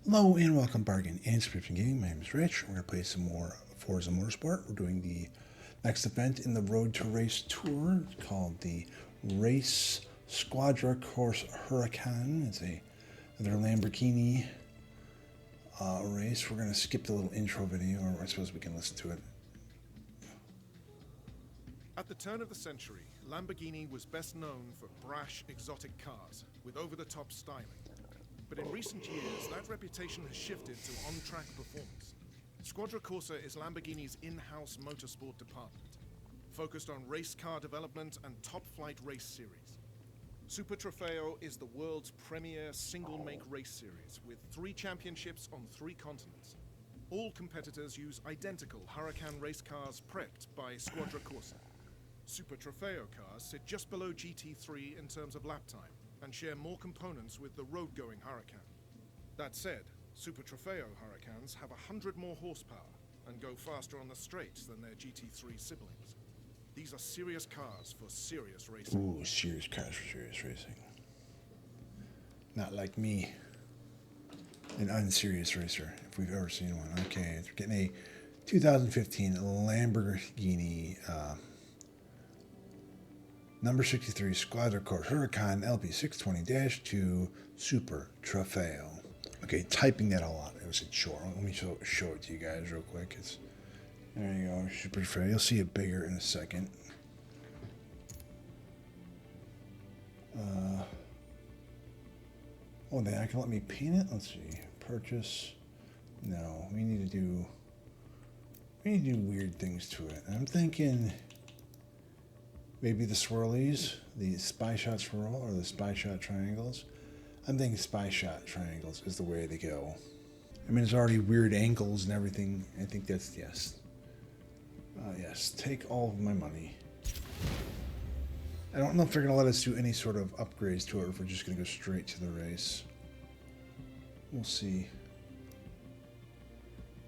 Hello and welcome, Bargain and Subscription Gaming. My name is Rich. We're going to play some more Forza Motorsport. We're doing the next event in the Road to Race Tour. It's called the Race Squadra Corse Huracan. It's another Lamborghini race. We're going to skip the little intro video, or I suppose we can listen to it. At the turn of the century, Lamborghini was best known for brash, exotic cars with over-the-top styling. But in recent years, that reputation has shifted to on-track performance. Squadra Corse is Lamborghini's in-house motorsport department, focused on race car development and top-flight race series. Super Trofeo is the world's premier single-make race series, with 3 championships on 3 continents. All competitors use identical Huracan race cars prepped by Squadra Corse. Super Trofeo cars sit just below GT3 in terms of lap time, and share more components with the road-going Huracan. That said, Super Trofeo Huracans have 100 more horsepower and go faster on the straights than their GT3 siblings. These are serious cars for serious racing. Ooh, serious cars for serious racing. Not like me, an unserious racer, if we've ever seen one. Okay, we're getting a 2015 Lamborghini number 63 Squadra Corse Huracan LP620-2 Super Trofeo. Okay, typing that all out. It was in short. Let me show it to you guys real quick. There you go, Super Trofeo. You'll see it bigger in a second. Oh, they're not gonna let me paint it. Let's see. Purchase. No, we need to do weird things to it. I'm thinking maybe the swirlies, the Spyshot swirl, or the Spyshot Triangles. I'm thinking Spyshot Triangles is the way to go. I mean, there's already weird angles and everything. I think that's yes. Yes, take all of my money. I don't know if they're going to let us do any sort of upgrades to it, or if we're just going to go straight to the race. We'll see.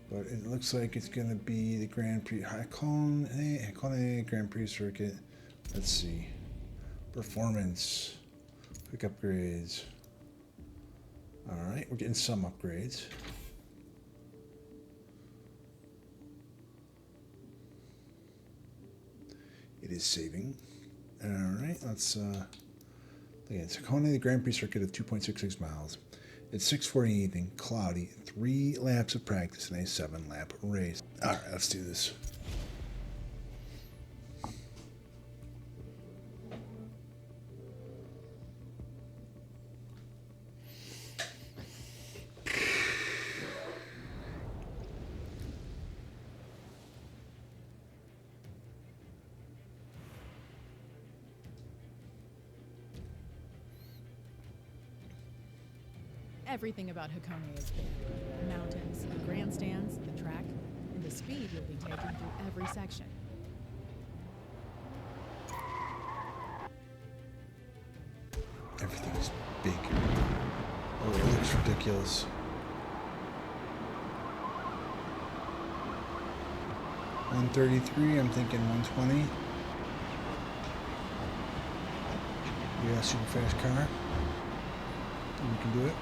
But it looks like it's going to be the Grand Prix Hakone Grand Prix circuit. Let's see. Performance. Quick upgrades. Alright, we're getting some upgrades. It is saving. Alright, let's look at Hakone, the Grand Prix circuit of 2.66 miles. It's 6:40 in the evening, cloudy, 3 laps of practice and a 7-lap race. Alright, let's do this. Everything about Hakone is big. The mountains, the grandstands, the track, and the speed you'll be taking through every section. Everything is big. Oh, it looks ridiculous. $133, I'm thinking 120. We got a super fast car. We can do it.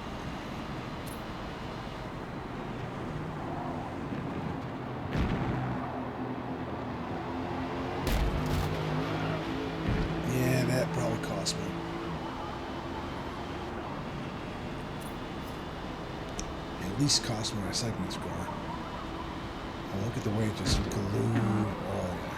Yeah, that probably cost me. At least cost me my segment score. Oh, look at the way it just glued. Oh, yeah.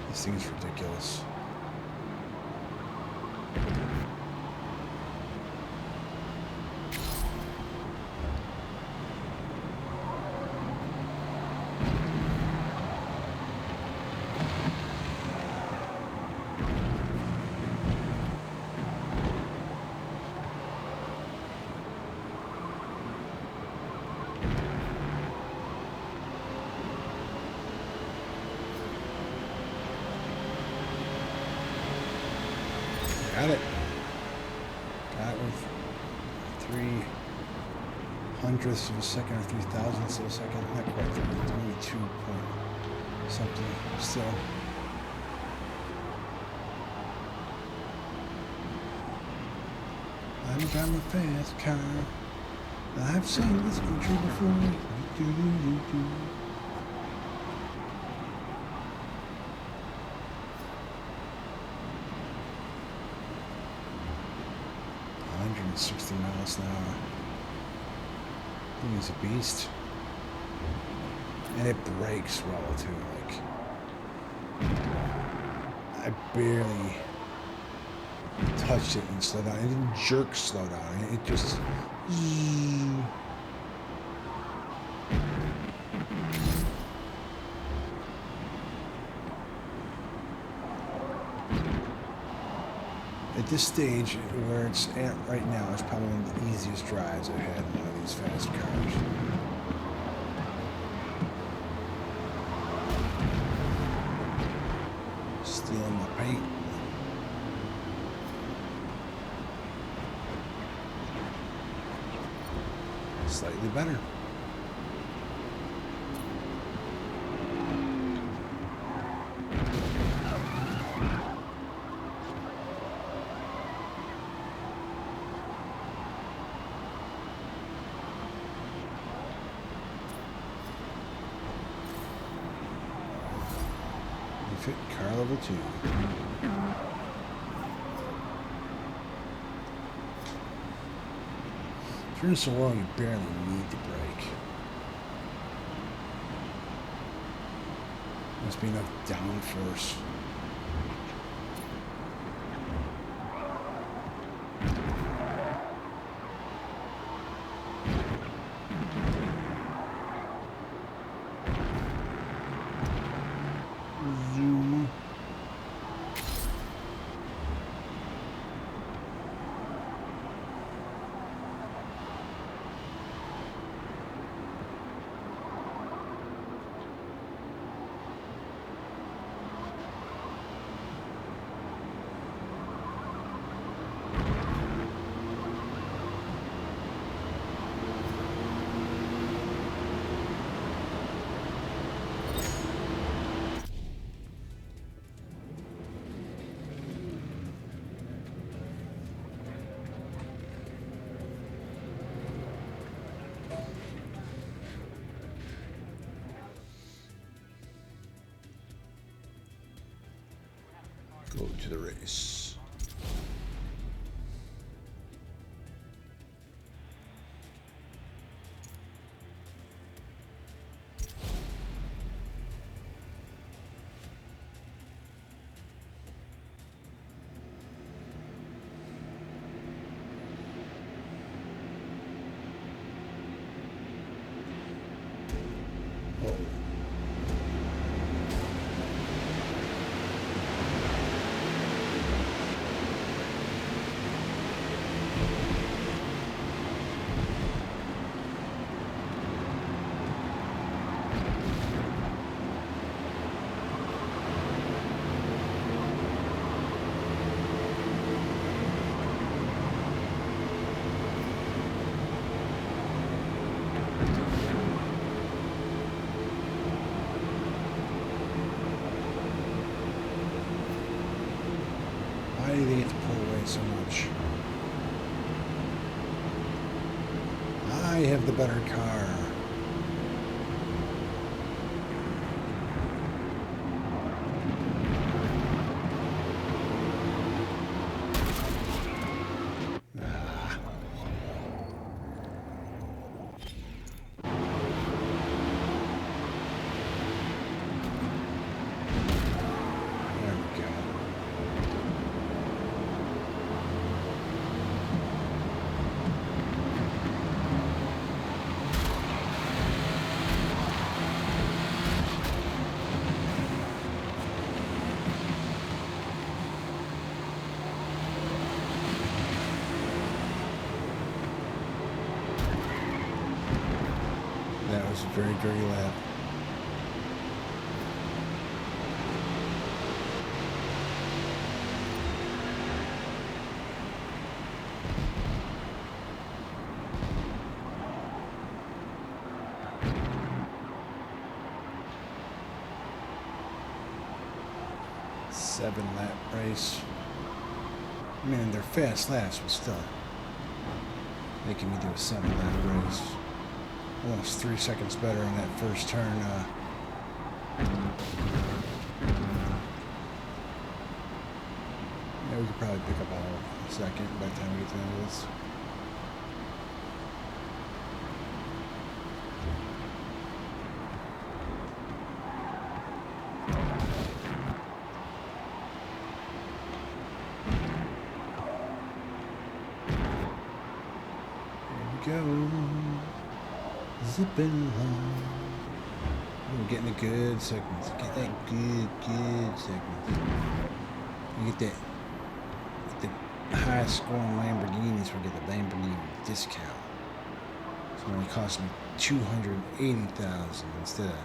This thing is ridiculous. Got it. Got it with 3/100ths of a second or 3,000ths of a second. Not quite 3, 2 point something still. I've got my fast car. I've seen this country before. Do, do, do, do. $160 miles an hour. He's a beast. And it brakes well too. Like, I barely touched it and slowed down. It didn't jerk slow down. It just. At this stage, where it's at right now, is probably one of the easiest drives I've had in one of these fast cars. Stealing my paint. Slightly better. Fit car level 2. If you're in so well, you barely need to brake. Must be enough downforce. Zoom. Go to the race. Oh. Why do they get to pull away so much? I have the better car. There we go. That was a very dirty lap. 7-lap race. I mean, they're fast laps, but still. Making me do a 7-lap race. Almost 3 seconds better on that first turn. Yeah, we could probably pick up a whole second by the time we get to the end of this. Here we go. Zipping along. We're getting a good segment. Get that good segment. You get that. The high scoring Lamborghinis will get the Lamborghini discount. So it only cost me $280,000 instead of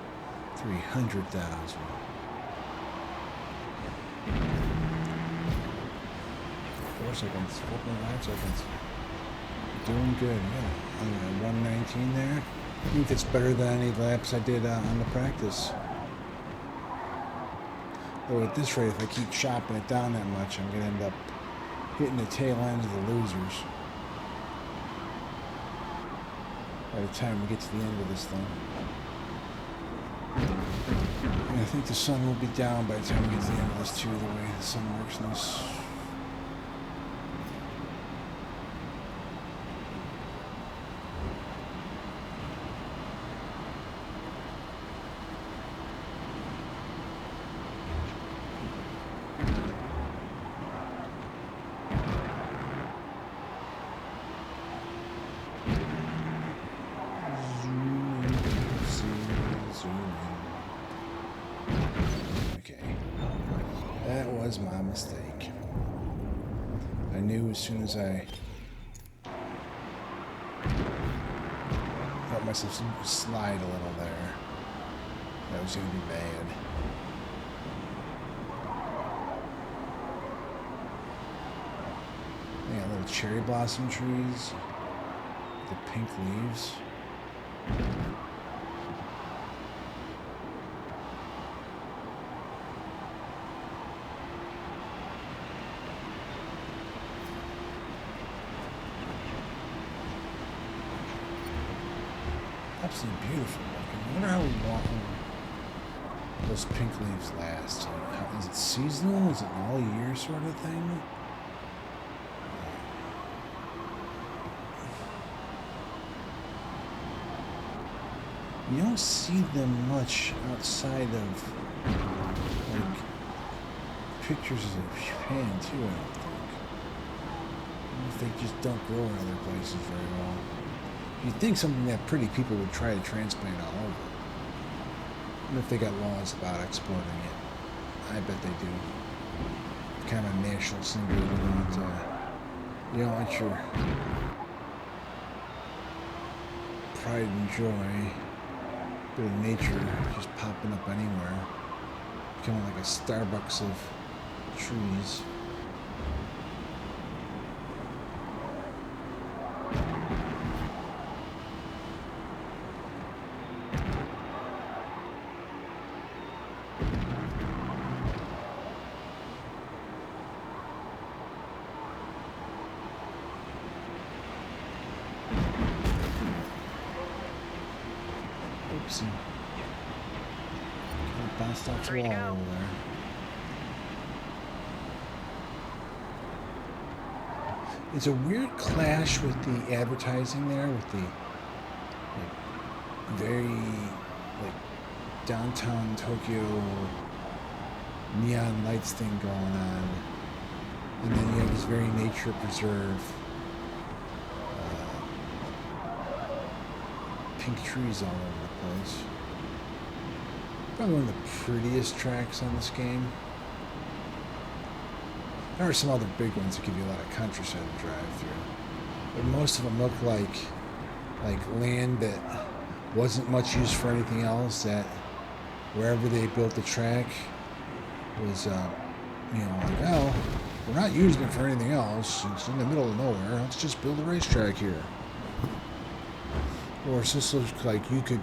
$300,000. 4 seconds, 4.9 seconds. Doing good, yeah. I'm at 119 there. I think that's better than any laps I did on the practice. Though at this rate, if I keep chopping it down that much, I'm going to end up hitting the tail end of the losers by the time we get to the end of this thing. And I think the sun will be down by the time we get to the end of this too, the way the sun works in this. Was my mistake. I knew as soon as I let myself slide a little there, that was going to be bad. They got little cherry blossom trees, the pink leaves. Absolutely beautiful looking. I wonder how long those pink leaves last. Is it seasonal? Is it an all year sort of thing? You don't see them much outside of like pictures of Japan too, I don't think. I wonder if they just don't grow in other places very well. You'd think something that pretty people would try to transplant all over. I wonder if they got laws about exporting it. I bet they do. Kind of a national symbol. You don't want your pride and joy, bit of nature just popping up anywhere. Becoming like a Starbucks of trees. Oopsie. Bounced off the wall over there. It's a weird clash with the advertising there, with the very downtown Tokyo neon lights thing going on, and then you have this very nature preserve, pink trees all over the place. Probably one of the prettiest tracks on this game. There are some other big ones that give you a lot of countryside to drive through, but most of them look like land that wasn't much used for anything else. That wherever they built the track was, oh, we're not using it for anything else. It's in the middle of nowhere. Let's just build a racetrack here. Or this looks like you could,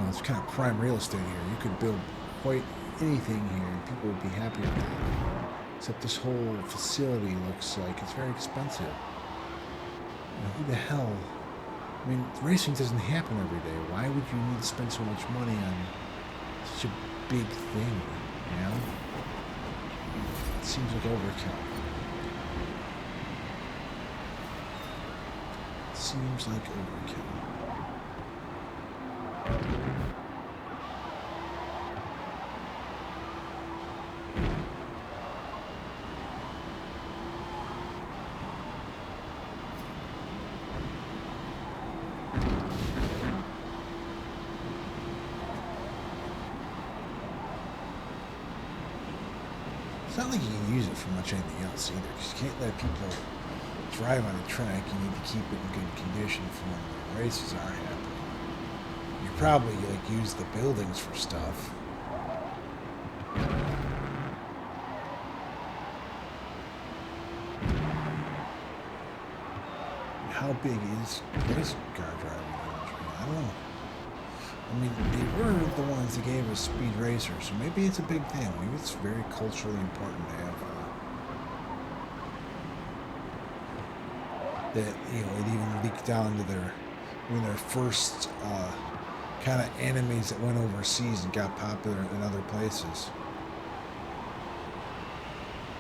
it's kind of prime real estate here. You could build quite anything here, and people would be happy with that. Except this whole facility looks like it's very expensive. You know, who the hell? I mean, racing doesn't happen every day. Why would you need to spend so much money on such a big thing? You know? It seems like overkill. It seems like overkill. It's not like you can use it for much anything else either, because you can't let people drive on a track. You need to keep it in good condition for when the races are happening. You probably like use the buildings for stuff. How big is race car driving? I don't know. I mean, they were the ones that gave us Speed Racer, so maybe it's a big thing. Maybe it's very culturally important to have that. You know, it even leaked down to their first kind of animes that went overseas and got popular in other places.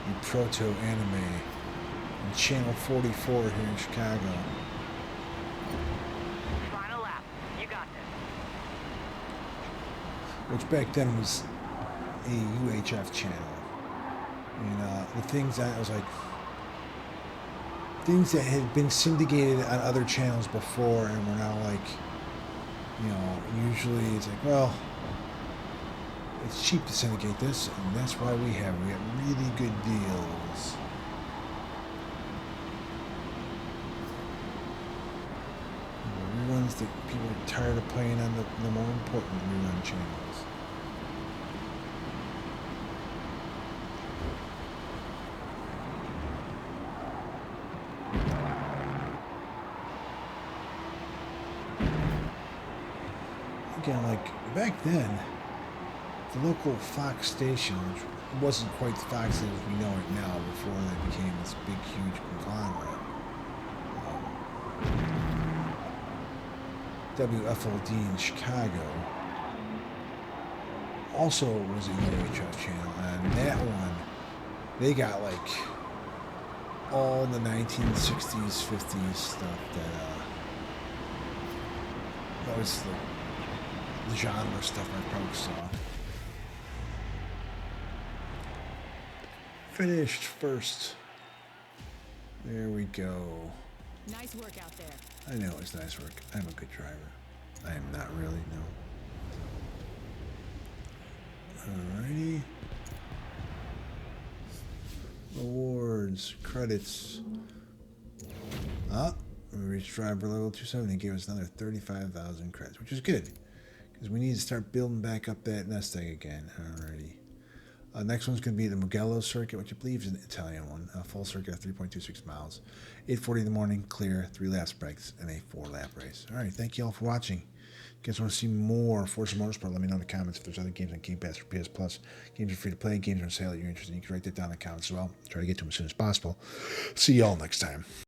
The proto anime on Channel 44 here in Chicago. Which back then was a UHF channel. And the things that was like, things that had been syndicated on other channels before and were now like, you know, usually it's like, well, it's cheap to syndicate this, and that's why we get really good deals. Reruns that people are tired of playing on the more important rerun channels. Again, like back then, the local Fox station, which wasn't quite the Fox as we know it now before they became this big, huge conglomerate. WFLD in Chicago also was a UHF channel, and that one, they got like all the 1960s, 50s stuff that was the genre stuff my folks saw. Finished first. There we go. Nice work out there. I know it's nice work. I'm a good driver. I am not really, no. Alrighty. Awards, credits. We reached driver level 270. Gave us another 35,000 credits, which is good. Because we need to start building back up that nest egg again. Alrighty. Next one's going to be the Mugello circuit, which I believe is an Italian one. A full circuit of 3.26 miles. 8:40 in the morning, clear, 3 laps breaks, and a 4-lap race. Alright, thank you all for watching. If you guys want to see more Forza Motorsport, let me know in the comments if there's other games on Game Pass or PS Plus. Games are free to play, games are on sale that you're interested in. You can write that down in the comments as well. Try to get to them as soon as possible. See y'all next time.